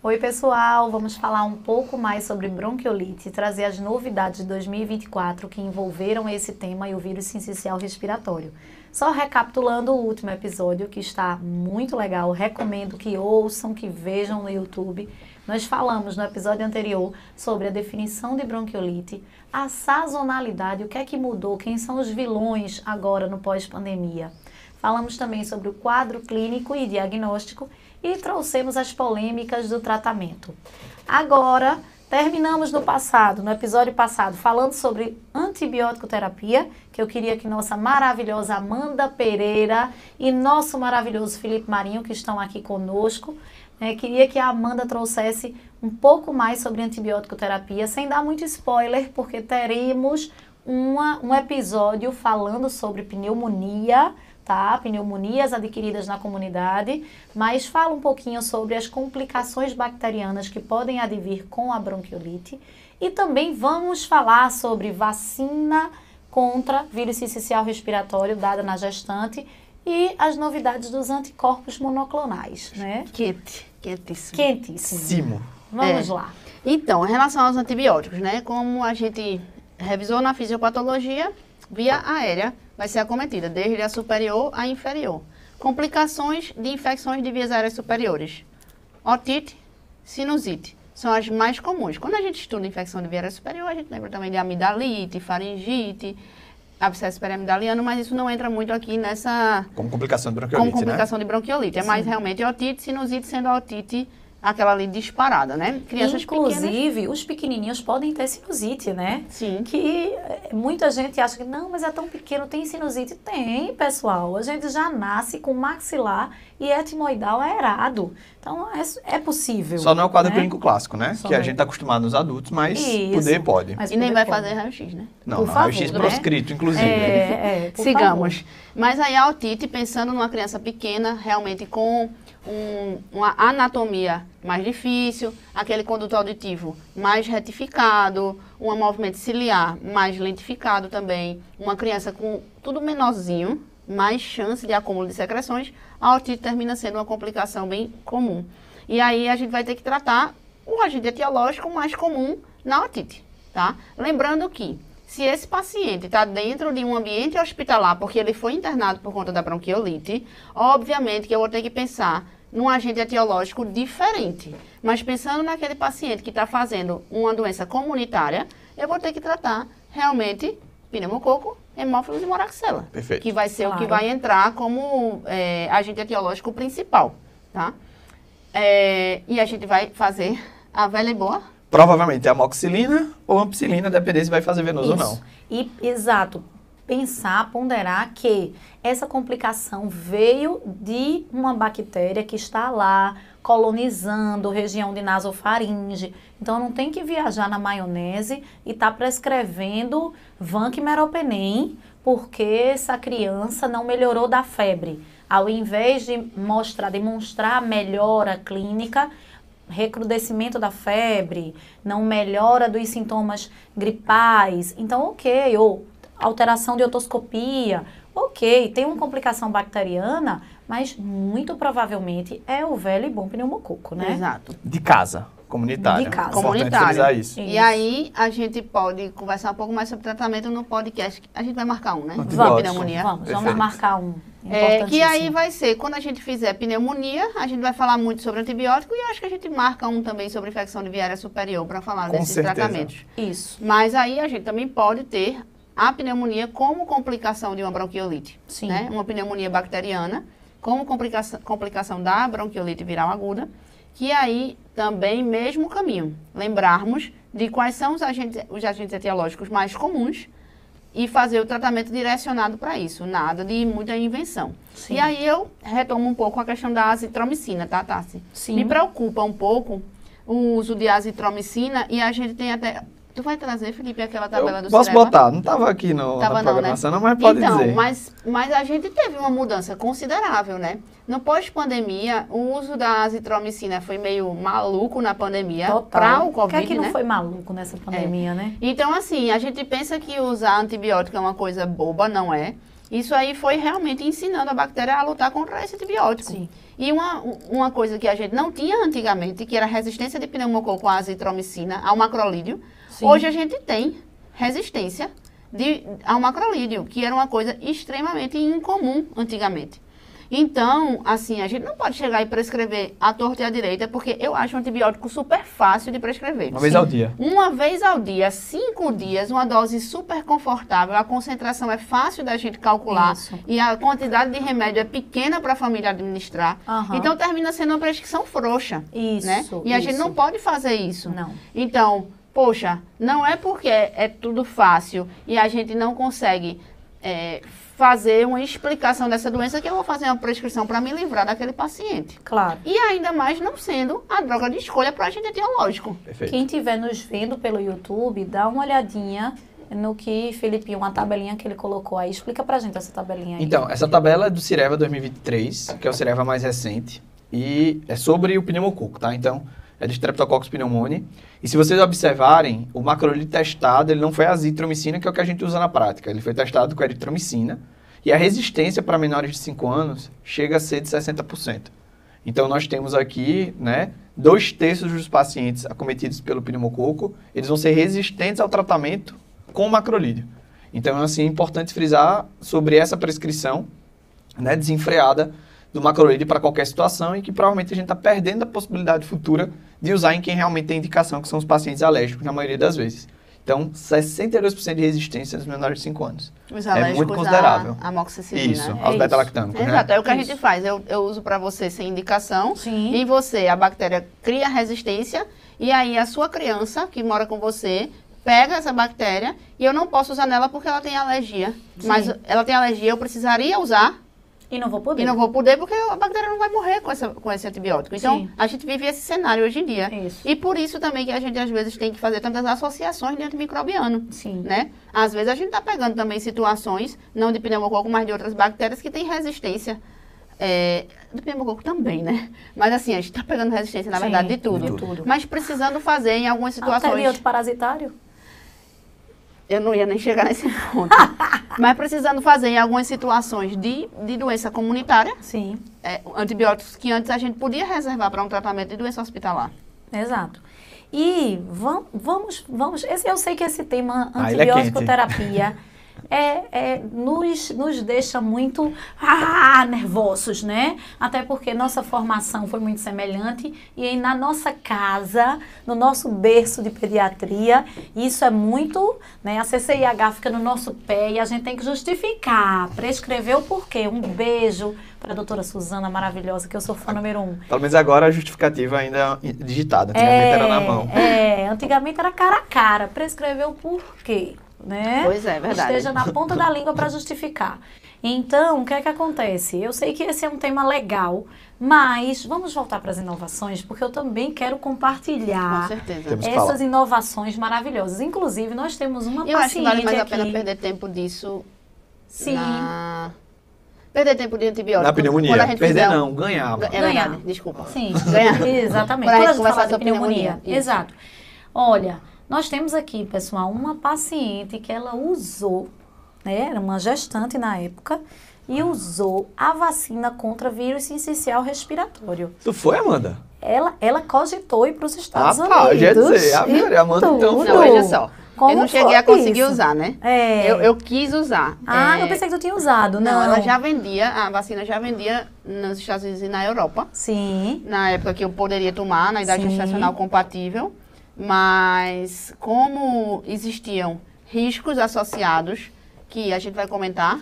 Oi, pessoal! Vamos falar um pouco mais sobre bronquiolite e trazer as novidades de 2024 que envolveram esse tema e o vírus sincicial respiratório. Só recapitulando o último episódio, que está muito legal, recomendo que ouçam, que vejam no YouTube. Nós falamos no episódio anterior sobre a definição de bronquiolite, a sazonalidade, o que é que mudou, quem são os vilões agora no pós-pandemia. Falamos também sobre o quadro clínico e diagnóstico e trouxemos as polêmicas do tratamento. Agora, terminamos no episódio passado, falando sobre antibiótico terapia, que eu queria que nossa maravilhosa Amanda Pereira e nosso maravilhoso Felipe Marinho, que estão aqui conosco, queria que a Amanda trouxesse um pouco mais sobre antibiótico terapia, sem dar muito spoiler, porque teremos um episódio falando sobre pneumonia, tá? Pneumonias adquiridas na comunidade, mas fala um pouquinho sobre as complicações bacterianas que podem advir com a bronquiolite e também vamos falar sobre vacina contra vírus sincicial respiratório dada na gestante e as novidades dos anticorpos monoclonais, né? Quentíssimo. Quentíssimo. Vamos lá. Então, em relação aos antibióticos, né? Como a gente revisou na fisiopatologia, via aérea vai ser acometida, desde a superior à inferior. Complicações de infecções de vias aéreas superiores. Otite, sinusite, são as mais comuns. Quando a gente estuda infecção de via aérea superior, a gente lembra também de amidalite, faringite, abscesso periamidaliano, mas isso não entra muito aqui nessa... Como complicação de bronquiolite, Como complicação de bronquiolite. É mais realmente otite, sinusite, sendo a otite aquela ali disparada, né? Crianças inclusive, pequenas, os pequenininhos podem ter sinusite, né? Sim. Que muita gente acha que não, mas é tão pequeno, tem sinusite. Tem, pessoal. A gente já nasce com maxilar e etimoidal aerado. Então, é possível. Só não é o quadro né? clínico clássico, né? Só que a não. gente está acostumado nos adultos, mas Isso. poder pode. E nem vai fazer raio-x, né? Não, raio-x proscrito, inclusive. Sigamos. Favor. Mas aí a otite, pensando numa criança pequena, realmente com uma anatomia mais difícil, aquele conduto auditivo mais retificado, um movimento ciliar mais lentificado também, uma criança com tudo menorzinho, mais chance de acúmulo de secreções, a otite termina sendo uma complicação bem comum. E aí a gente vai ter que tratar o agente etiológico mais comum na otite, tá? Lembrando que se esse paciente está dentro de um ambiente hospitalar, porque ele foi internado por conta da bronquiolite, obviamente que eu vou ter que pensar num agente etiológico diferente. Mas pensando naquele paciente que está fazendo uma doença comunitária, eu vou ter que tratar realmente pneumococo, hemófilos e moraxela. Perfeito. Que vai ser o que vai entrar como agente etiológico principal, tá? E a gente vai fazer a velha e boa. Provavelmente é amoxicilina ou ampicilina, dependendo se vai fazer venoso ou não. Exato. Pensar, ponderar que essa complicação veio de uma bactéria que está lá colonizando região de nasofaringe. Então, não tem que viajar na maionese e estar prescrevendo Vanquimeropenem porque essa criança não melhorou da febre. Ao invés de demonstrar melhora clínica, recrudescimento da febre, não melhora dos sintomas gripais. Então, ok, ou alteração de otoscopia, ok, tem uma complicação bacteriana, mas muito provavelmente é o velho e bom pneumococo, né? Exato. De casa, comunitária. De casa. Importante frisar isso. E aí a gente pode conversar um pouco mais sobre tratamento no podcast. A gente vai marcar um, né? Vamos, pneumonia. Vamos marcar um. Que aí vai ser, quando a gente fizer pneumonia, a gente vai falar muito sobre antibiótico e acho que a gente marca um também sobre infecção de via aérea superior para falar desses tratamentos. Isso. Mas aí a gente também pode ter a pneumonia como complicação de uma bronquiolite. Sim. Né? Uma pneumonia bacteriana como complicação da bronquiolite viral aguda, que aí também mesmo caminho. Lembrarmos de quais são os agentes etiológicos mais comuns e fazer o tratamento direcionado para isso, nada de muita invenção. Sim. E aí eu retomo um pouco a questão da azitromicina, tá, Tassi? Sim. Me preocupa um pouco o uso de azitromicina e a gente tem até... Tu vai trazer, Felipe, aquela tabela do Posso Cirela? botar, não estava aqui na programação, não, mas pode dizer. Mas a gente teve uma mudança considerável, né? No pós-pandemia, o uso da azitromicina foi meio maluco na pandemia para o Covid, O que é que não né? foi maluco nessa pandemia, né? Então, assim, a gente pensa que usar antibiótico é uma coisa boba, não é? Isso aí foi realmente ensinando a bactéria a lutar contra esse antibiótico. Sim. E uma coisa que a gente não tinha antigamente, que era a resistência de pneumococo à azitromicina, ao macrolídeo, Sim. hoje a gente tem resistência ao macrolídeo, que era uma coisa extremamente incomum antigamente. Então, assim, a gente não pode chegar e prescrever à torta e à direita, porque eu acho um antibiótico super fácil de prescrever. Uma vez ao dia. Uma vez ao dia, 5 dias, uma dose super confortável, a concentração é fácil da gente calcular Isso. e a quantidade de remédio é pequena para a família administrar. Aham. Então, termina sendo uma prescrição frouxa. Isso, Né? E a gente isso. não pode fazer isso. Não. Então, poxa, não é porque é tudo fácil e a gente não consegue fazer uma explicação dessa doença que eu vou fazer uma prescrição para me livrar daquele paciente. Claro. E ainda mais não sendo a droga de escolha para agente etiológico. Perfeito. Quem estiver nos vendo pelo YouTube, dá uma olhadinha no que, Felipinho, uma tabelinha que ele colocou aí. Explica pra gente essa tabelinha aí. Então, essa tabela é do Cireva 2023, que é o Cireva mais recente, e é sobre o pneumococo, tá? Então, é de Streptococcus pneumoniae. E se vocês observarem, o macrolídeo testado, ele não foi a azitromicina, que é o que a gente usa na prática. Ele foi testado com a eritromicina. E a resistência para menores de 5 anos chega a ser de 60%. Então, nós temos aqui, né, 2/3 dos pacientes acometidos pelo pneumococo, eles vão ser resistentes ao tratamento com o macrolídeo. Então, assim, é importante frisar sobre essa prescrição, né, desenfreada do macrolídeo para qualquer situação e que provavelmente a gente está perdendo a possibilidade futura de usar em quem realmente tem indicação, que são os pacientes alérgicos, na maioria das vezes. Então, 62% de resistência nos menores de 5 anos. Os É alérgicos muito considerável. à amoxicilina. Isso, né? aos É beta-lactâmicos, né? Exato, é o que a Isso. gente faz. Eu uso para você sem indicação. Sim. E você, a bactéria cria resistência. E aí a sua criança, que mora com você, pega essa bactéria. E eu não posso usar nela porque ela tem alergia. Sim. Mas ela tem alergia, eu precisaria usar. E não vou poder. E não vou poder porque a bactéria não vai morrer com esse antibiótico. Então, Sim. a gente vive esse cenário hoje em dia. Isso. E por isso também que a gente, às vezes, tem que fazer tantas associações de antimicrobiano. Sim. Né? Às vezes, a gente está pegando também situações, não de pneumococo, mas de outras bactérias que têm resistência. Do pneumococo também, né? Mas assim, a gente está pegando resistência, na Sim, verdade, de tudo. de tudo. Mas precisando fazer em algumas Até de situações... outro parasitário? Eu não ia nem chegar nesse ponto. Mas precisando fazer em algumas situações de doença comunitária, Sim, antibióticos que antes a gente podia reservar para um tratamento de doença hospitalar. exato. E vamos eu sei que esse tema Ele é antibiótico terapia nos deixa muito nervosos, né? Até porque nossa formação foi muito semelhante e aí na nossa casa, no nosso berço de pediatria, isso é muito, né? A CCIH fica no nosso pé e a gente tem que justificar, prescrever o porquê. Um beijo para a doutora Suzana, maravilhosa, que eu sou fã número 1. Pelo menos agora a justificativa ainda é digitada, antigamente era na mão. Antigamente era cara a cara, prescrever o porquê, né? Pois é, verdade. Esteja na ponta da língua para justificar. Então, o que é que acontece? Eu sei que esse é um tema legal, mas vamos voltar para as inovações, porque eu também quero Com compartilhar certeza. Temos que essas falar. inovações maravilhosas. Inclusive, nós temos uma Eu acho que vale paciente mais a aqui. pena perder tempo disso. Sim. Perder tempo de antibiótico. Na Quando a pneumonia. gente Perder fizer não, ganhava. É Ganhar. verdade, desculpa. Sim, Ganhar. exatamente. Quando a Quando a gente gente conversar fala de sobre pneumonia. isso. Exato. Olha, nós temos aqui, pessoal, uma paciente que ela usou, né, era uma gestante na época, e usou a vacina contra vírus sincicial respiratório. Tu foi, Amanda? Ela cogitou ir para os Estados Rapaz, Unidos. já ia dizer, a Maria, Amanda, então, tudo. Não, veja só. Como eu não cheguei foi a conseguir isso? usar, né? É. Eu quis usar. Eu pensei que tu tinha usado. Não, Não, ela já vendia, a vacina já vendia nos Estados Unidos e na Europa. Sim. Na época que eu poderia tomar, na idade Sim. gestacional compatível. Mas como existiam riscos associados, que a gente vai comentar,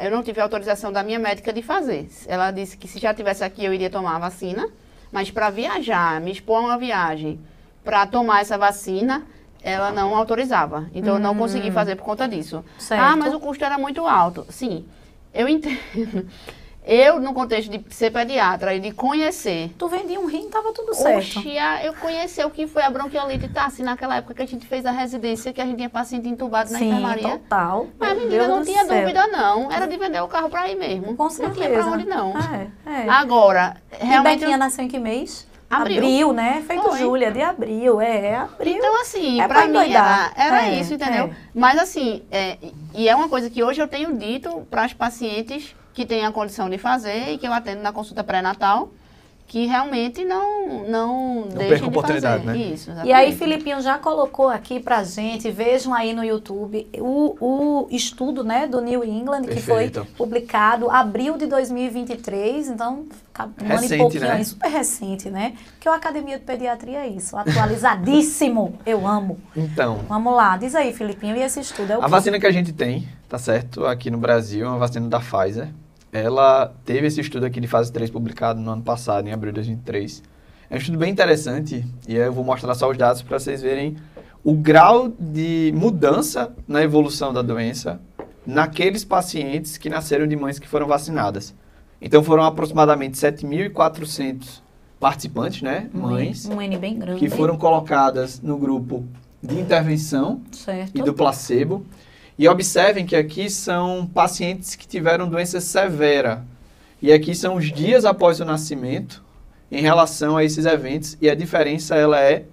eu não tive autorização da minha médica de fazer. Ela disse que se já estivesse aqui eu iria tomar a vacina, mas para viajar, me expor a uma viagem, para tomar essa vacina, ela não autorizava. Então eu não consegui fazer por conta disso. Certo. Mas o custo era muito alto. Sim, eu entendo. Eu, no contexto de ser pediatra e de conhecer. Tu vendia um rim, tava tudo certo. Oxi, eu conheci o que foi a bronquiolite, tá? Assim, naquela época que a gente fez a residência, que a gente tinha paciente entubado na Sim, enfermaria. total. Mas a Meu menina Deus não do tinha céu. dúvida, não. Era de vender o carro pra ir mesmo. Com Não certeza. tinha pra onde, não. É. Agora, E realmente... Bequinha nasceu em que mês? Abril, né? Feito Foi. Júlia, de abril, abril. Então, assim, É pra pra mim endoidar. era É, isso, entendeu? é. Mas, assim, e é uma coisa que hoje eu tenho dito para as pacientes que têm a condição de fazer e que eu atendo na consulta pré-natal, que realmente não deixem perca de oportunidade, fazer. né? Isso, E aí, exatamente. Filipinho já colocou aqui pra gente, vejam aí no YouTube, o estudo, né, do New England, que foi Perfeito. publicado abril de 2023, então, um ano Recente, e pouquinho né? aí, super recente, né? Porque o Academia de Pediatria é isso, atualizadíssimo, eu amo. Então, Vamos lá, diz aí, Filipinho, e esse estudo é o a quê? vacina que a gente tem, tá certo? Aqui no Brasil, é uma vacina da Pfizer. Ela teve esse estudo aqui de fase 3 publicado no ano passado, em abril de 2023. É um estudo bem interessante e eu vou mostrar só os dados para vocês verem o grau de mudança na evolução da doença naqueles pacientes que nasceram de mães que foram vacinadas. Então foram aproximadamente 7.400 participantes, né, mães, Um N bem grande. que foram colocadas no grupo de intervenção Certo. e do placebo. E observem que aqui são pacientes que tiveram doença severa. E aqui são os dias após o nascimento em relação a esses eventos. E a diferença ela é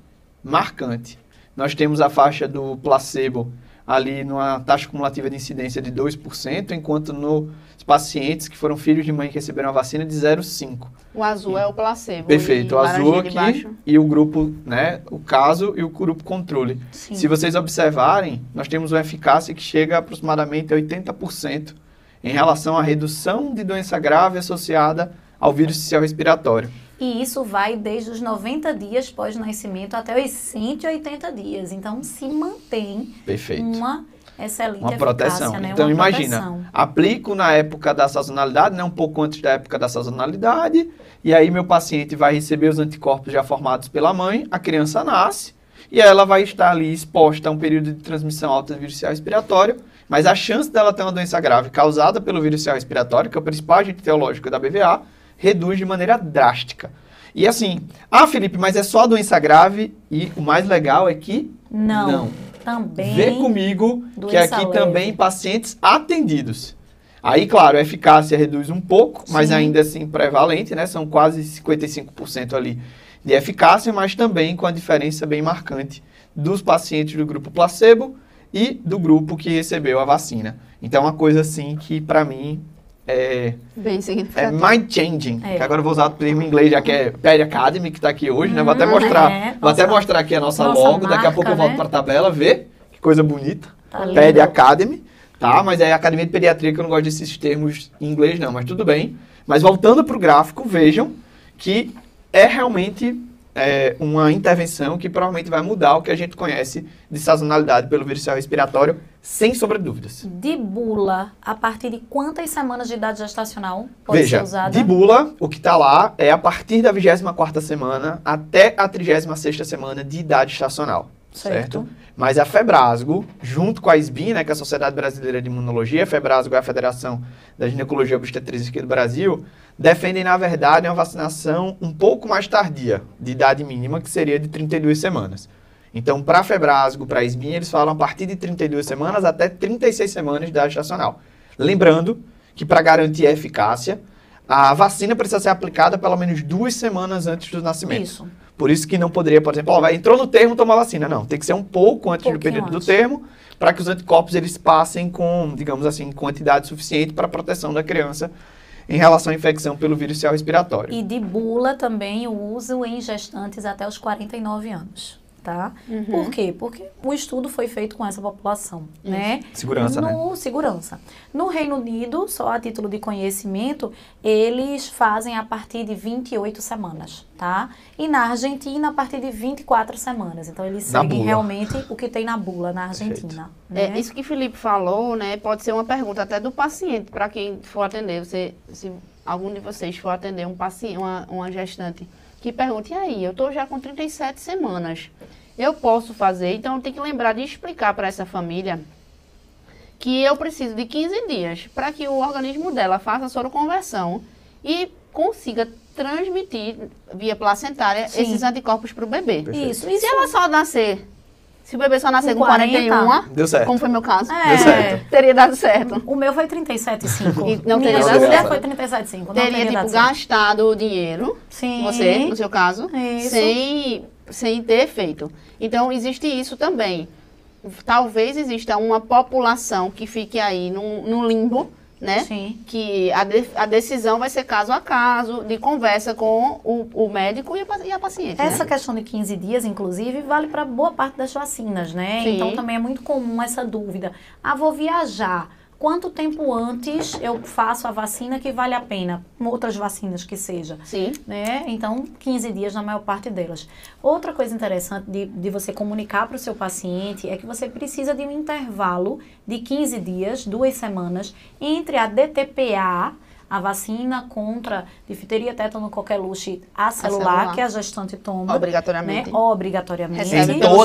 marcante. Nós temos a faixa do placebo ali numa taxa cumulativa de incidência de 2%, enquanto nos pacientes que foram filhos de mãe que receberam a vacina de 0,5%. O azul é o placebo. Perfeito, e o azul laranjinha de aqui baixo. e o grupo, né, o caso e o grupo controle. Sim. Se vocês observarem, nós temos uma eficácia que chega a aproximadamente a 80% em relação à redução de doença grave associada ao vírus sincicial respiratório. E isso vai desde os 90 dias pós-nascimento até os 180 dias. Então, se mantém Perfeito. uma excelente Uma proteção. eficácia, né? Então, Uma imagina, proteção. aplico na época da sazonalidade, né, um pouco antes da época da sazonalidade, e aí meu paciente vai receber os anticorpos já formados pela mãe, a criança nasce, e aí ela vai estar ali exposta a um período de transmissão alta do vírus sincicial respiratório, mas a chance dela ter uma doença grave causada pelo vírus sincicial respiratório, que é o principal agente etiológico da BVA, reduz de maneira drástica. E assim, Felipe, mas é só doença grave, e o mais legal é que Não. Também. Vê comigo que doença aqui leve. também pacientes atendidos. Aí, claro, a eficácia reduz um pouco, mas Sim. ainda assim prevalente, né? São quase 55% ali de eficácia, mas também com a diferença bem marcante dos pacientes do grupo placebo e do grupo que recebeu a vacina. Então, é uma coisa assim que, para mim, é Bem significativo. mind-changing. É. Que agora eu vou usar o termo em inglês, já que é Ped Academy, que está aqui hoje, né? Vou até mostrar, vou até mostrar aqui a nossa logo, daqui a pouco eu volto marca, para a tabela, ver que coisa bonita. Tá lindo. Ped Academy, tá? Mas é Academia de Pediatria, que eu não gosto desses termos em inglês não, mas tudo bem. Mas voltando para o gráfico, vejam que é realmente uma intervenção que provavelmente vai mudar o que a gente conhece de sazonalidade pelo vírus sincicial respiratório, sem sombra de dúvidas. De bula, a partir de quantas semanas de idade gestacional pode Veja, ser usada? de bula, o que está lá é a partir da 24ª semana até a 36ª semana de idade gestacional, certo? Mas a Febrasgo, junto com a SBIM, né, que é a Sociedade Brasileira de Imunologia, a Febrasgo é a Federação da Ginecologia e Obstetrícia aqui do Brasil, defendem, na verdade, uma vacinação um pouco mais tardia, de idade mínima, que seria de 32 semanas. Então, para a Febrasgo, para a SBIM, eles falam a partir de 32 semanas até 36 semanas de idade gestacional. Lembrando que, para garantir a eficácia, a vacina precisa ser aplicada pelo menos 2 semanas antes do nascimento. Isso. Por isso que não poderia, por exemplo, entrou no termo, toma vacina. Não, tem que ser um pouco antes do período do termo, para que os anticorpos eles passem com, digamos assim, quantidade suficiente para a proteção da criança em relação à infecção pelo vírus sincicial respiratório. E de bula também o uso em gestantes até os 49 anos, tá? Por quê? Porque o estudo foi feito com essa população, né? Segurança, né? Segurança. No Reino Unido, só a título de conhecimento, eles fazem a partir de 28 semanas, tá? E na Argentina, a partir de 24 semanas. Então, eles Na seguem bula. realmente o que tem na bula na Argentina. Né? Isso que o Felipe falou, né? Pode ser uma pergunta até do paciente, para quem for atender. Se algum de vocês for atender um paciente, uma gestante, que pergunte, e aí, eu estou já com 37 semanas, eu posso fazer? Então, tem que lembrar de explicar para essa família que eu preciso de 15 dias para que o organismo dela faça a soroconversão e consiga transmitir via placentária Sim. esses anticorpos para o bebê. Perfeito. Isso. Se ela só nascer Se o bebê só nascer Com com 41, Deu certo. como foi meu caso, Deu certo. teria dado certo. O meu foi 37,5. E não teria Minha dado Júlia certo. foi 37,5. Não Teria, tipo, dado certo. gastado o dinheiro, Sim. você, no seu caso, Isso. sem ter feito. Então, existe isso também. Talvez exista uma população que fique aí num limbo, né? Sim. Que a decisão vai ser caso a caso, de conversa com o médico e a paciente. Essa né? questão de 15 dias, inclusive, vale para boa parte das vacinas, né? Sim. Então também é muito comum essa dúvida. Ah, vou viajar. Quanto tempo antes eu faço a vacina que vale a pena? Outras vacinas que seja. Sim. Né? Então, 15 dias na maior parte delas. Outra coisa interessante de você comunicar para o seu paciente é que você precisa de um intervalo de 15 dias, 2 semanas, entre a DTPA, a vacina contra difteria, tétano, coqueluche acelular, que a gestante toma. Obrigatoriamente. Né? Obrigatoriamente. Recebe Em pelo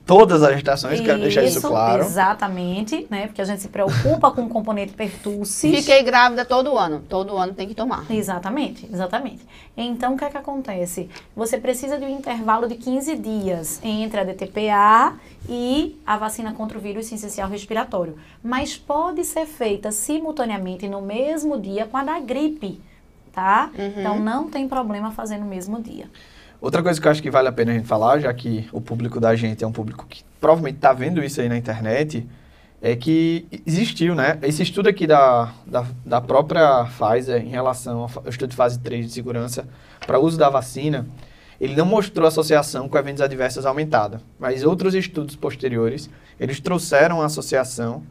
todas as gestações, quero deixar isso claro. Exatamente, né? Porque a gente se preocupa com o componente pertussis. Fiquei grávida todo ano. Todo ano tem que tomar. Exatamente, exatamente. Então, o que é que acontece? Você precisa de um intervalo de 15 dias entre a DTPA e a vacina contra o vírus sincicial respiratório. Mas pode ser feita simultaneamente no mesmo dia com a da gripe, tá? Então, não tem problema fazer no mesmo dia. Outra coisa que eu acho que vale a pena a gente falar, já que o público da gente é um público que provavelmente está vendo isso aí na internet, é que existiu, né? Esse estudo aqui da própria Pfizer em relação ao estudo de fase 3 de segurança para uso da vacina, ele não mostrou associação com eventos adversos aumentada, mas outros estudos posteriores, eles trouxeram a associação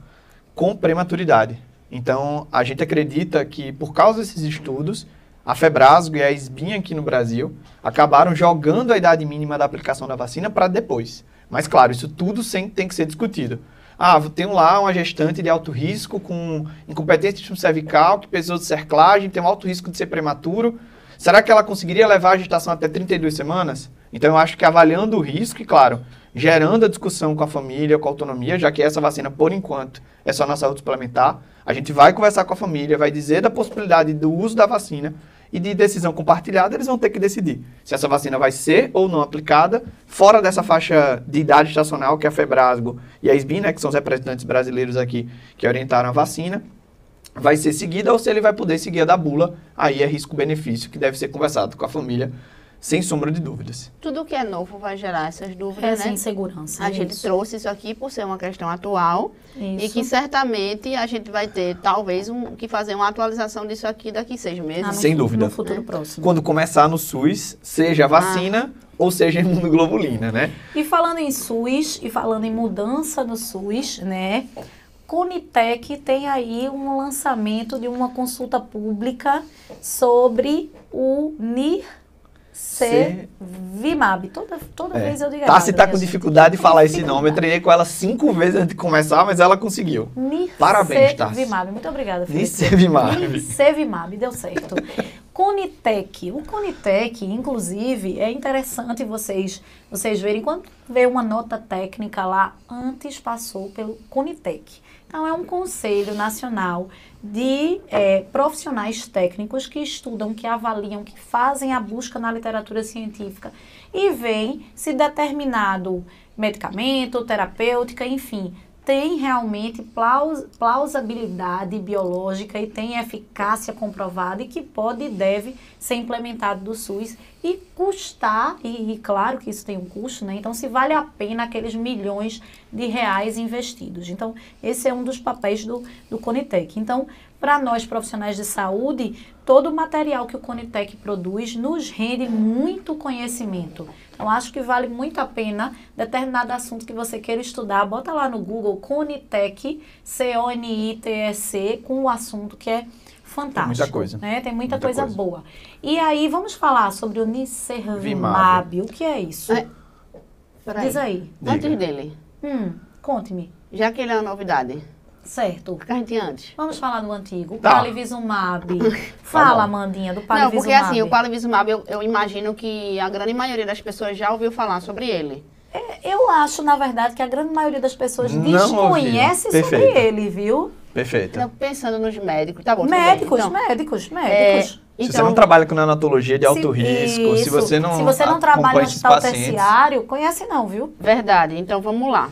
com prematuridade. Então, a gente acredita que, por causa desses estudos, a Febrasgo e a SBIN aqui no Brasil acabaram jogando a idade mínima da aplicação da vacina para depois. Mas, claro, isso tudo sempre tem que ser discutido. Ah, tenho lá uma gestante de alto risco com incompetência cervical, que precisou de cerclagem, tem um alto risco de ser prematuro. Será que ela conseguiria levar a gestação até 32 semanas? Então, eu acho que avaliando o risco e, claro, gerando a discussão com a família, com a autonomia, já que essa vacina, por enquanto, é só na saúde suplementar, a gente vai conversar com a família, vai dizer da possibilidade do uso da vacina e de decisão compartilhada, eles vão ter que decidir se essa vacina vai ser ou não aplicada fora dessa faixa de idade estacional que é a Febrasgo e a SBIN, né, que são os representantes brasileiros aqui que orientaram a vacina, vai ser seguida ou se ele vai poder seguir a da bula, aí é risco-benefício que deve ser conversado com a família, sem sombra de dúvidas. Tudo que é novo vai gerar essas dúvidas, Essa né? insegurança. A gente trouxe isso aqui por ser uma questão atual e que certamente a gente vai ter, talvez, que fazer uma atualização disso aqui daqui 6 meses. Sem dúvida. No futuro próximo. Quando começar no SUS, seja a vacina ou seja imunoglobulina, né? E falando em SUS, e falando em mudança no SUS, né? Conitec tem aí um lançamento de uma consulta pública sobre o Nirsevimab. Toda vez eu digo Tassi tá minha com gente. dificuldade de falar esse nome. Eu treinei com ela 5 vezes antes de começar, mas ela conseguiu. Parabéns, Tassi. Nirsevimab. Muito obrigada, Felipe. Nirsevimab. Nirsevimab, deu certo. Conitec. O Conitec, inclusive, é interessante vocês verem. Quando vê uma nota técnica lá, antes passou pelo Conitec. Então, é um conselho nacional de profissionais técnicos que estudam, que avaliam, que fazem a busca na literatura científica e veem se determinado medicamento, terapêutica, enfim, tem realmente plausibilidade biológica e tem eficácia comprovada e que pode e deve ser implementado do SUS e custar, e claro que isso tem um custo, né? Então, se vale a pena aqueles milhões de reais investidos. Então, esse é um dos papéis do Conitec. Então, para nós profissionais de saúde, todo o material que o Conitec produz nos rende muito conhecimento. Então, acho que vale muito a pena determinado assunto que você queira estudar, bota lá no Google Conitec, C-O-N-I-T-E-C, com o assunto que é fantástico. Tem muita coisa. Né? Tem muita coisa boa. E aí, vamos falar sobre o Nirsevimab. O que é isso? Diz aí. Antes dele, Conte-me. já que ele é uma novidade, Certo. o que a gente tinha antes? Vamos falar do antigo. O Tá. Palivizumab. Fala, Amandinha, do Não, Palivizumab. porque assim, o Palivizumab, eu imagino que a grande maioria das pessoas já ouviu falar sobre ele. Eu acho, na verdade, que a grande maioria das pessoas Não desconhece ouviu. sobre Perfeito. ele, viu? Perfeito. Então, pensando nos médicos, tá bom. tudo bem. Médicos, Então, médicos. Se você não trabalha com neonatologia de alto risco, se você não trabalha em hospital pacientes... terciário, conhece não, viu? Verdade. Então, vamos lá.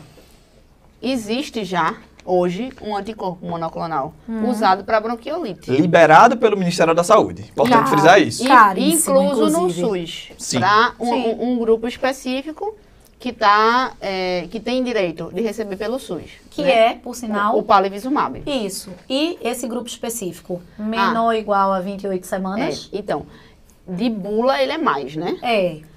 Existe já, hoje, um anticorpo monoclonal usado para bronquiolite. Liberado pelo Ministério da Saúde. Importante frisar isso. Caríssimo, incluso no inclusive. SUS. Para um grupo específico que tem direito de receber pelo SUS. Que é, por sinal... O Palivizumab. Isso. E esse grupo específico? Menor ou igual a 28 semanas? Então, de bula ele é mais, né?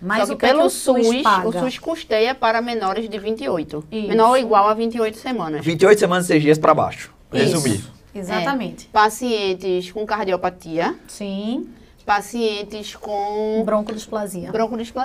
Mas só o que pelo o SUS paga? O SUS custeia para menores de 28. Isso. Menor ou igual a 28 semanas. 28 semanas, 6 dias para baixo. Resumir. Isso. Exatamente. Pacientes com cardiopatia. Sim. Pacientes com broncodisplasia.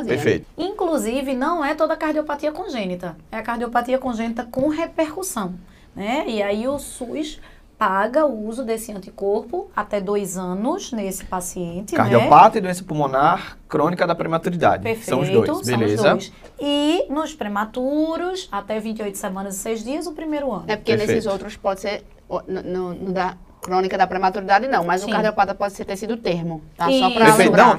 Perfeito. Inclusive, não é toda cardiopatia congênita. É a cardiopatia congênita com repercussão, né? E aí o SUS paga o uso desse anticorpo até 2 anos nesse paciente, Cardiopata e doença pulmonar crônica da prematuridade. Perfeito, são os dois, beleza? São os dois. E nos prematuros, até 28 semanas e 6 dias, o primeiro ano. É porque nesses outros pode ser, no da crônica da prematuridade não, mas o cardiopata pode ter sido termo, tá? Só para lembrar.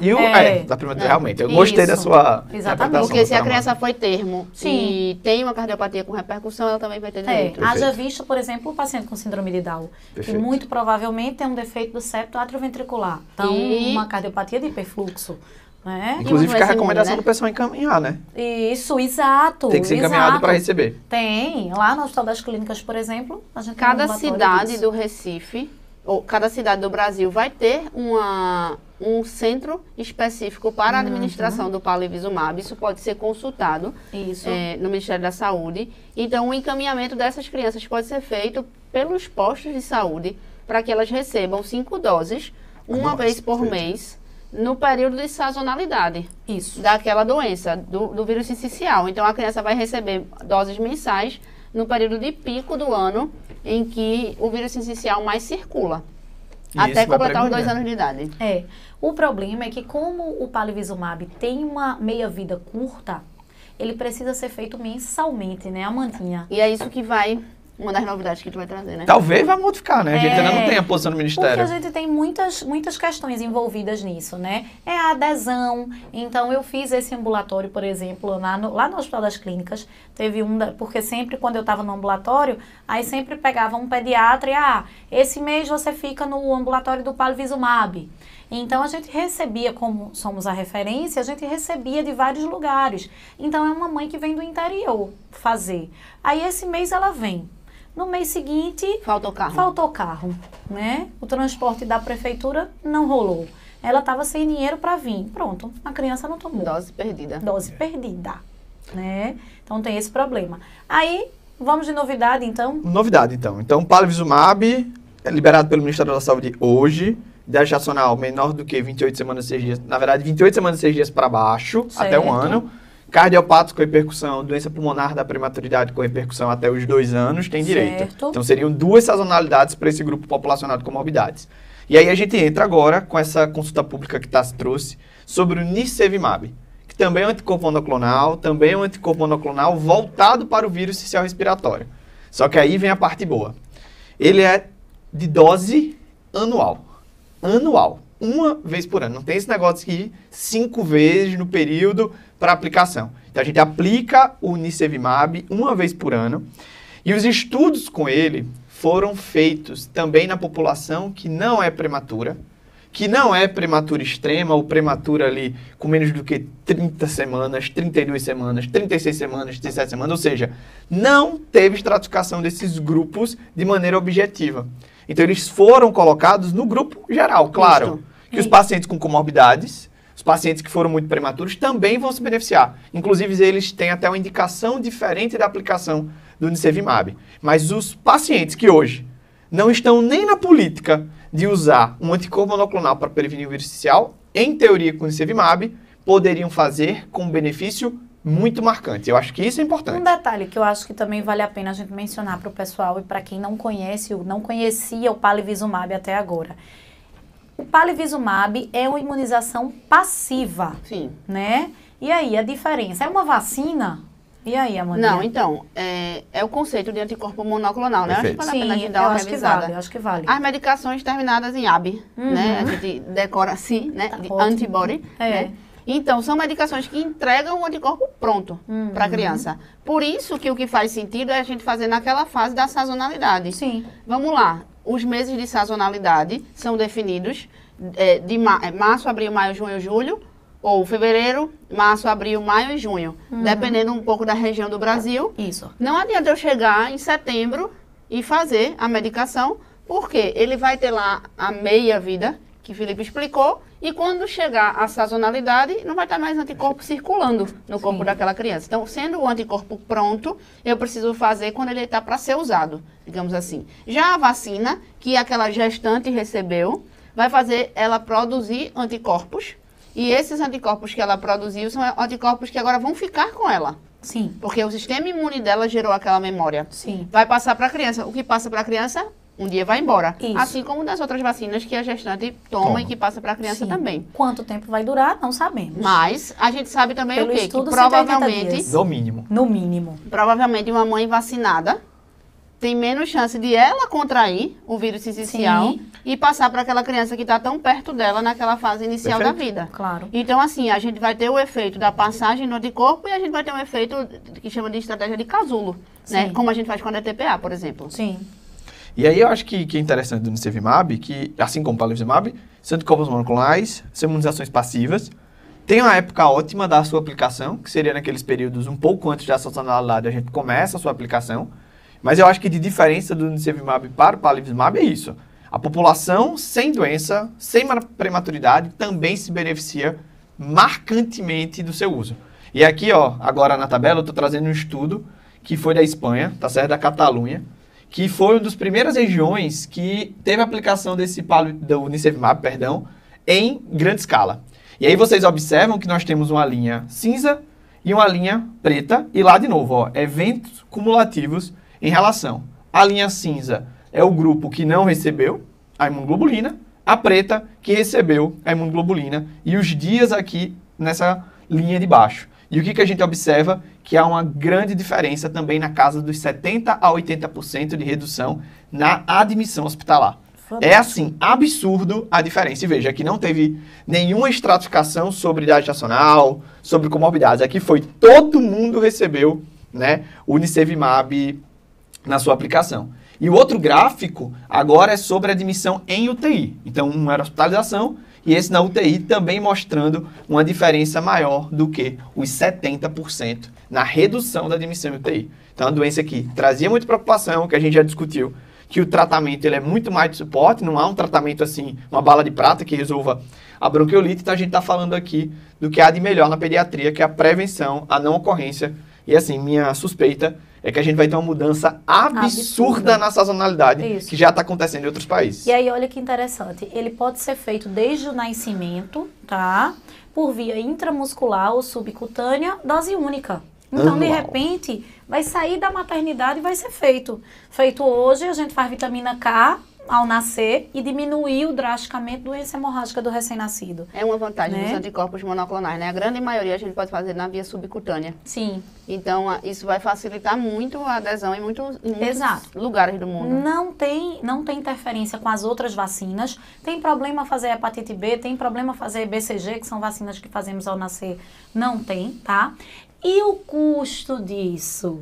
Da prematuridade, realmente, eu gostei da sua Exatamente. Porque se a criança foi termo e tem uma cardiopatia com repercussão, ela também vai ter direito. Haja visto, por exemplo, o paciente com síndrome de Down, que muito provavelmente tem um defeito do septo atrioventricular. Então, uma cardiopatia de hiperfluxo. Né? Inclusive, fica a recomendação do pessoal encaminhar, né? Isso, exato. Tem que ser encaminhado para receber. Tem. Lá no Hospital das Clínicas, por exemplo, a gente cada tem cidade do Recife, ou cada cidade do Brasil vai ter um centro específico para a administração do Palivizumab. Isso pode ser consultado no Ministério da Saúde. Então, o encaminhamento dessas crianças pode ser feito pelos postos de saúde para que elas recebam 5 doses, uma vez por mês, no período de sazonalidade daquela doença, do vírus sincicial. Então, a criança vai receber doses mensais no período de pico do ano em que o vírus sincicial mais circula, até completar os 2 anos de idade. O problema é que como o Palivizumab tem uma meia-vida curta, ele precisa ser feito mensalmente, né, Amandinha? E é isso que vai... Uma das novidades que tu vai trazer, né? Talvez vai modificar, né? A gente ainda não tem a posição do Ministério. Porque a gente tem muitas questões envolvidas nisso, né? É a adesão. Então, eu fiz esse ambulatório, por exemplo, lá no Hospital das Clínicas. Teve porque sempre quando eu estava no ambulatório, aí sempre pegava um pediatra e, esse mês você fica no ambulatório do Palivizumab. Então, a gente recebia, como somos a referência, a gente recebia de vários lugares. Então, é uma mãe que vem do interior fazer. Aí, esse mês ela vem. No mês seguinte, faltou carro, né? O transporte da prefeitura não rolou. Ela estava sem dinheiro para vir. Pronto, a criança não tomou. Dose perdida, né? Então tem esse problema. Aí, vamos de novidade, então? Novidade, então. Então, Palivizumab é liberado pelo Ministério da Saúde hoje. Idade gestacional menor do que 28 semanas e 6 dias. Na verdade, 28 semanas e 6 dias para baixo, até 1 ano. Cardiopatas com repercussão, doença pulmonar da prematuridade com repercussão até os 2 anos, tem direito. Então, seriam 2 sazonalidades para esse grupo populacional de comorbidades. E aí a gente entra agora com essa consulta pública que Tassi trouxe sobre o Nirsevimab, que também é um anticorpo monoclonal, voltado para o vírus sincicial respiratório. Só que aí vem a parte boa. Ele é de dose anual. Uma vez por ano. Não tem esse negócio de ir 5 vezes no período para aplicação. Então, a gente aplica o Nirsevimab uma vez por ano. E os estudos com ele foram feitos também na população que não é prematura, que não é prematura extrema ou prematura ali com menos do que 30 semanas, 32 semanas, 36 semanas, 37 semanas. Ou seja, não teve estratificação desses grupos de maneira objetiva. Então, eles foram colocados no grupo geral, claro. Que os pacientes com comorbidades, os pacientes que foram muito prematuros, também vão se beneficiar. Inclusive, eles têm até uma indicação diferente da aplicação do Nirsevimab. Mas os pacientes que hoje não estão nem na política de usar um anticorpo monoclonal para prevenir o vírus sincicial, em teoria com o Nirsevimab, poderiam fazer com benefício muito marcante. Eu acho que isso é importante. Um detalhe que eu acho que também vale a pena a gente mencionar para o pessoal e para quem não conhecia o Palivizumab até agora. O Palivizumab é uma imunização passiva, né? E aí, a diferença? É uma vacina? E aí, Amanda? Não, então, é o conceito de anticorpo monoclonal, né? Acho que Perfeito. vale a pena a gente dar eu uma acho revisada. que acho que vale. As medicações terminadas em AB, né? A gente decora assim, né? Tá De ótimo. antibody, É. né? Então, são medicações que entregam o anticorpo pronto para a criança. Por isso que o que faz sentido é a gente fazer naquela fase da sazonalidade. Sim. Vamos lá. Os meses de sazonalidade são definidos de março, abril, maio, junho, julho, ou fevereiro, março, abril, maio e junho, dependendo um pouco da região do Brasil. Isso. Não adianta eu chegar em setembro e fazer a medicação, porque ele vai ter lá a meia-vida, que o Felipe explicou, e quando chegar a sazonalidade, não vai estar mais anticorpo circulando no corpo daquela criança. Então, sendo o anticorpo pronto, eu preciso fazer quando ele está para ser usado, digamos assim. Já a vacina, que aquela gestante recebeu, vai fazer ela produzir anticorpos, e esses anticorpos que ela produziu são anticorpos que agora vão ficar com ela. Sim. Porque o sistema imune dela gerou aquela memória. Sim. Vai passar para a criança. O que passa para a criança, um dia vai embora. Isso. Assim como das outras vacinas que a gestante toma e que passa para a criança Sim. também. Quanto tempo vai durar, não sabemos. Mas a gente sabe também Pelo o quê? estudo, Que 180 provavelmente, dias. No mínimo. No mínimo. provavelmente uma mãe vacinada tem menos chance de ela contrair o vírus sincicial Sim. e passar para aquela criança que está tão perto dela naquela fase inicial Perfeito. da vida. Claro. Então, assim, a gente vai ter o efeito da passagem no anticorpo e a gente vai ter um efeito que chama de estratégia de casulo, né? Sim. Como a gente faz com a DTPA, por exemplo. Sim. E aí eu acho que é interessante do Nirsevimab, que assim como o Palivizumab, são anticorpos monoclonais, são imunizações passivas, tem uma época ótima da sua aplicação, que seria naqueles períodos um pouco antes da sazonalidade, a gente começa a sua aplicação, mas eu acho que de diferença do Nirsevimab para o Palivizumab é isso. A população sem doença, sem prematuridade, também se beneficia marcantemente do seu uso. E aqui, ó, agora na tabela, eu estou trazendo um estudo que foi da Espanha, tá certo? Da Catalunha, que foi uma das primeiras regiões que teve a aplicação do Nirsevimab, em grande escala. E aí vocês observam que nós temos uma linha cinza e uma linha preta, e lá de novo, ó, eventos cumulativos em relação. A linha cinza é o grupo que não recebeu a imunoglobulina, a preta que recebeu a imunoglobulina, e os dias aqui nessa linha de baixo. E o que a gente observa? Que há uma grande diferença também na casa dos 70% a 80% de redução na admissão hospitalar. É assim, absurdo a diferença. E veja, aqui não teve nenhuma estratificação sobre idade gestacional, sobre comorbidades. Aqui foi todo mundo recebeu, né, o Nirsevimab na sua aplicação. E o outro gráfico agora é sobre admissão em UTI. Então, um era hospitalização e esse na UTI também mostrando uma diferença maior do que os 70% na redução da admissão em UTI. Então, a doença que trazia muita preocupação, que a gente já discutiu, que o tratamento ele é muito mais de suporte, não há um tratamento assim, uma bala de prata que resolva a bronquiolite. Então, a gente está falando aqui do que há de melhor na pediatria, que é a prevenção, a não ocorrência. E assim, minha suspeita é que a gente vai ter uma mudança absurda na sazonalidade, Isso. que já está acontecendo em outros países. E aí, olha que interessante. Ele pode ser feito desde o nascimento, tá? Por via intramuscular ou subcutânea, dose única. Então, de Anual. repente, vai sair da maternidade e vai ser feito. Feito hoje, a gente faz vitamina K ao nascer e diminuiu drasticamente a doença hemorrágica do recém-nascido. É uma vantagem Né? dos anticorpos monoclonais, né? A grande maioria a gente pode fazer na via subcutânea. Sim. Então, isso vai facilitar muito a adesão em muitos Exato. lugares do mundo. Não tem interferência com as outras vacinas. Tem problema fazer hepatite B, tem problema fazer BCG, que são vacinas que fazemos ao nascer. Não tem, tá? E o custo disso?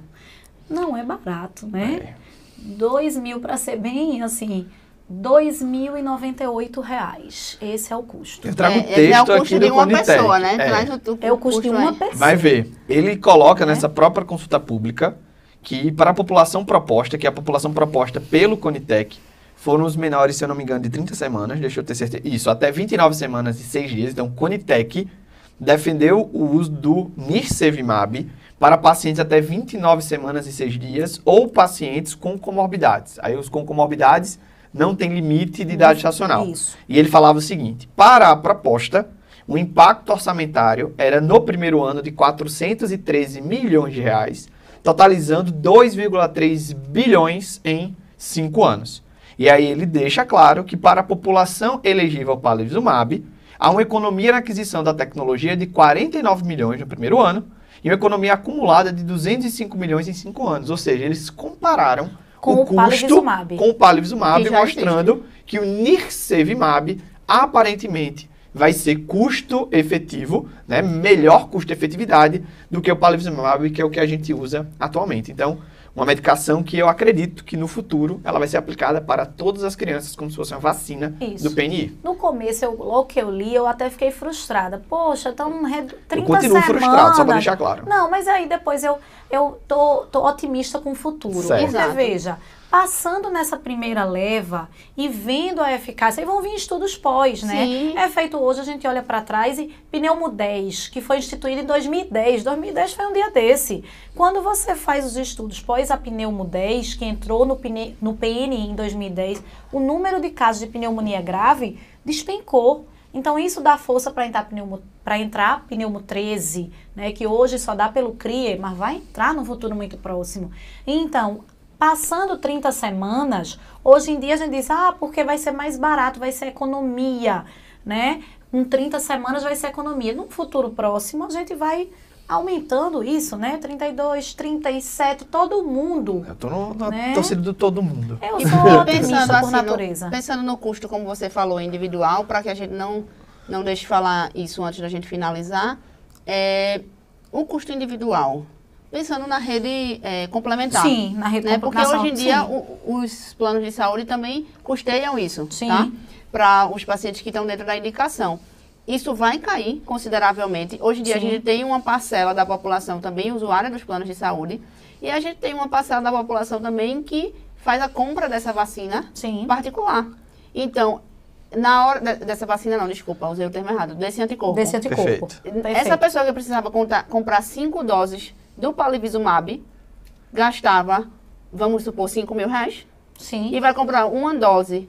Não é barato, né? 2.000, para ser bem assim, R$2.098. Esse é o custo. Eu trago o Esse é o texto custo aqui de do uma Conitec. pessoa, né? É. Mas É o custo de uma pessoa. Vai ver. Ele coloca nessa própria consulta pública que para a população proposta, que é a população proposta pelo Conitec, foram os menores, se eu não me engano, de 30 semanas, deixa eu ter certeza. Isso, até 29 semanas e 6 dias. Então, o Conitec defendeu o uso do Nirsevimab para pacientes até 29 semanas e 6 dias ou pacientes com comorbidades. Aí, os com comorbidades não tem limite de idade gestacional. Isso. E ele falava o seguinte: para a proposta, o impacto orçamentário era no primeiro ano de 413 milhões de reais, totalizando 2,3 bilhões em 5 anos. E aí ele deixa claro que para a população elegível ao Palivizumab, há uma economia na aquisição da tecnologia de 49 milhões no primeiro ano e uma economia acumulada de 205 milhões em 5 anos. Ou seja, eles compararam Com o o custo palivizumab. com o palivizumab, Que já mostrando que o nirsevimab aparentemente vai ser custo efetivo, né, melhor custo-efetividade do que o palivizumab, que é o que a gente usa atualmente. Então, uma medicação que eu acredito que no futuro ela vai ser aplicada para todas as crianças como se fosse uma vacina Isso. do PNI. No começo, logo que eu li, eu até fiquei frustrada. Poxa, então 30 Eu continuo semanas. frustrado, só para deixar claro. Não, mas aí depois eu tô otimista com o futuro. Certo. Porque, Exato. veja, passando nessa primeira leva e vendo a eficácia, aí vão vir estudos pós, né? Sim. É feito hoje, a gente olha para trás e Pneumo 10, que foi instituído em 2010. 2010 foi um dia desse. Quando você faz os estudos pós a Pneumo 10, que entrou no PNI em 2010, o número de casos de pneumonia grave despencou. Então, isso dá força para entrar pneumo 13, né, que hoje só dá pelo CRIE, mas vai entrar no futuro muito próximo. Então, passando 30 semanas, hoje em dia a gente diz, porque vai ser mais barato, vai ser economia, né? Com 30 semanas vai ser economia. No futuro próximo, a gente vai aumentando isso, né? 32, 37, todo mundo. Eu tô na Né? torcida do todo mundo. Eu E sou otimista pensando por assim, natureza. pensando no custo, como você falou, individual, para que a gente não deixe de falar isso antes da gente finalizar, o custo individual, pensando na rede complementar. Sim, na rede Né? Porque complementar, hoje em dia sim. os planos de saúde também custeiam isso, Sim. tá? Para os pacientes que estão dentro da indicação. Isso vai cair consideravelmente. Hoje em dia Sim. a gente tem uma parcela da população também usuária dos planos de saúde e a gente tem uma parcela da população também que faz a compra dessa vacina Sim. particular. Então, na hora dessa vacina, não, desculpa, usei o termo errado, desse anticorpo. Desse anticorpo. Perfeito. Essa pessoa que precisava comprar 5 doses do palivizumab gastava, vamos supor, 5 mil reais Sim. e vai comprar uma dose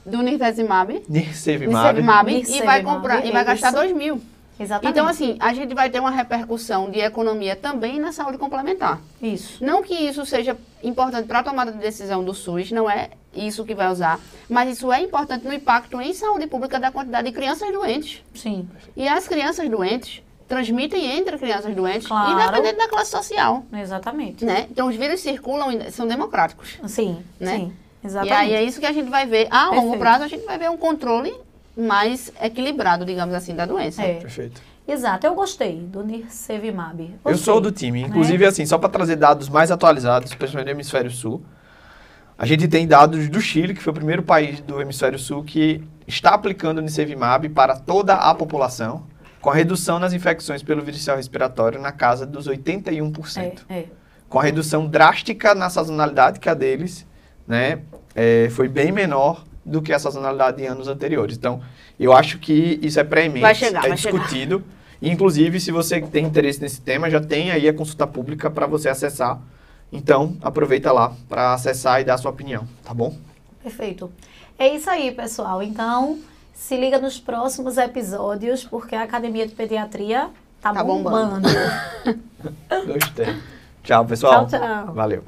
do nirsevimab Nirsevimab. e vai comprar e vai gastar isso. 2 mil. Exatamente. Então, assim, a gente vai ter uma repercussão de economia também na saúde complementar. Isso. Não que isso seja importante para a tomada de decisão do SUS, não é isso que vai usar, mas isso é importante no impacto em saúde pública da quantidade de crianças doentes. Sim. E as crianças doentes transmitem entre crianças doentes, Claro. independente da classe social. Exatamente. Né? Então, os vírus circulam e são democráticos. Sim. Né? Sim. E Exatamente. aí é isso que a gente vai ver. A longo Perfeito. prazo, a gente vai ver um controle mais equilibrado, digamos assim, da doença. É. Perfeito. Exato. Eu gostei do Nirsevimab. Eu Gostei. sou do time. Inclusive, assim, só para trazer dados mais atualizados, principalmente do Hemisfério Sul, a gente tem dados do Chile, que foi o primeiro país do Hemisfério Sul que está aplicando o Nirsevimab para toda a população, com a redução nas infecções pelo vírus respiratório na casa dos 81%. Com a redução drástica na sazonalidade, que a deles, né, foi bem menor do que a sazonalidade em anos anteriores. Então, eu acho que isso é preemente, Vai chegar, é vai chegar. discutido. E, inclusive, se você tem interesse nesse tema, já tem aí a consulta pública para você acessar. Então, aproveita lá para acessar e dar a sua opinião, tá bom? Perfeito. É isso aí, pessoal. Então, se liga nos próximos episódios, porque a Academia de Pediatria tá Tá bombando. Gostei. Tchau, pessoal. Tchau, tchau. Valeu.